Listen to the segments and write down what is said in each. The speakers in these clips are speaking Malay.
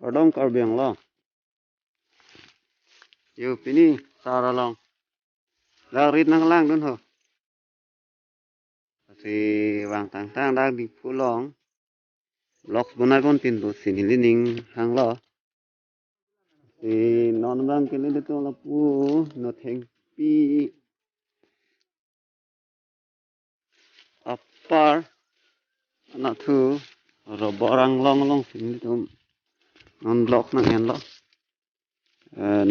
Kadang karbi anglong. Yo pini sara long. Rit nang lang dun ho. Si wang tang tang dak di pulong. Vlogs bunai pun pintu sini lining hang lo. Si non bang kini itu lapu no theng pi apar anak tu roborang long sini tu non vlog nang en lo.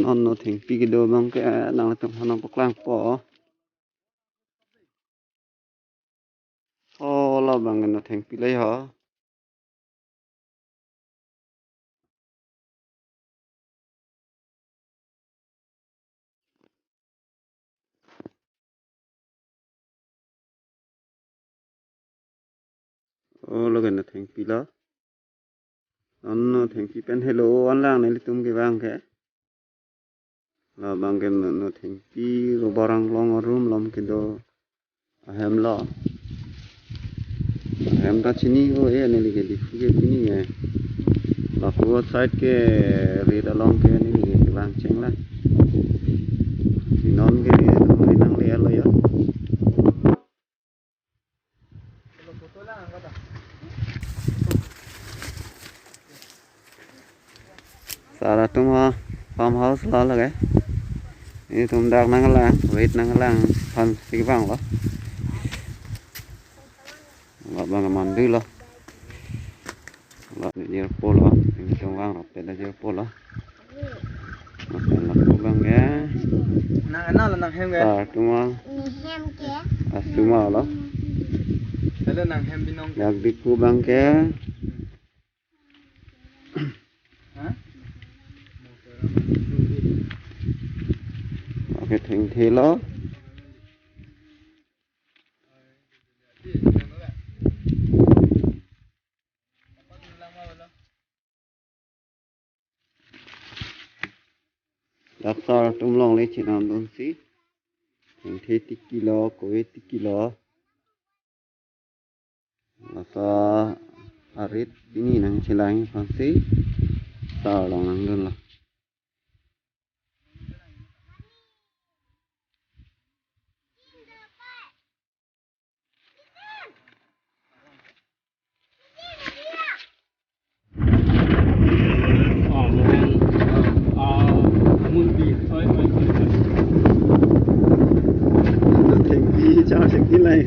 Non no theng pi cái đồ bang cái nang tu hanong poklang po. Lo bang no theng pi lấy hả? Lo cái no theng pi lo. Non no theng pi pen hello an lang này tum cái bang cái. Lo bang cái no theng pi roborang long room lom cái đồ hem lo. Hem ta chini ko này cái Diphu cái chini này. Là phố side cái read along cái này cái bang cheng la. Thì non cái nó năng lẽ lo ya. Sara tum farmhouse lo là cái. Ini tum dak nang lang, read nang lang pan cái bang lo. Lo bang mandu lo. Lo ni polo, ini tum bang lo pela je polo. Lo bang ya. Nang ana là nang hem cái. Tum hem ke asuma lo. Hello nang hem binong. Dak Diphu bang ke. Cái thing thì lo. Đặc sao trong lòng lấy chỉ làm đơn xí. Thing thì tí kilo, cối tí kilo. Là sao arit ini nang chỉ lại phán xí. Sao lòng nang đơn là. Chào sẽ cái này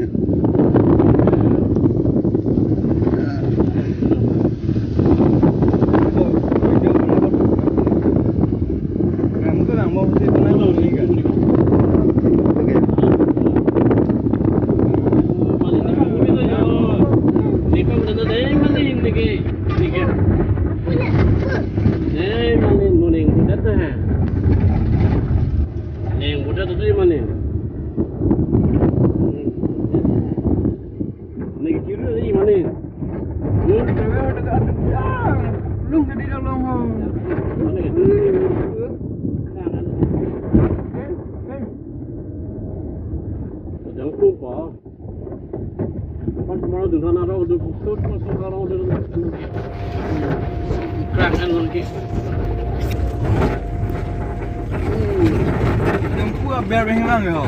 Bear hang lang ho.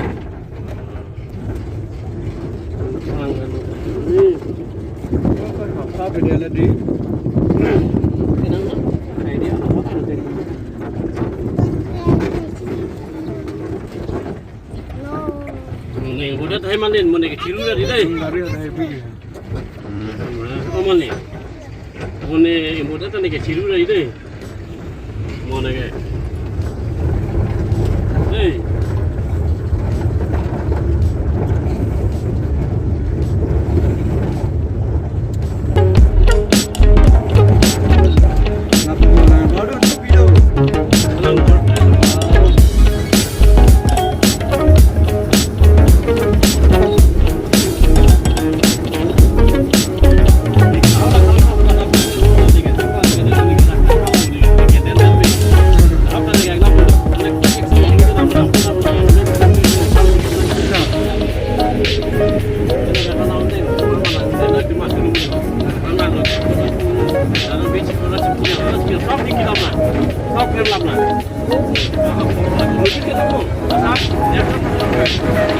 Sao về đây là đi? Cái nó này đi nó có ăn gì? Này udah thay mana ni? Mana kecil udah di đây. Lari ada heavy. Oh mana? Mana udah tu ni kecil udah di đây. Mana ke? Hey. Bye.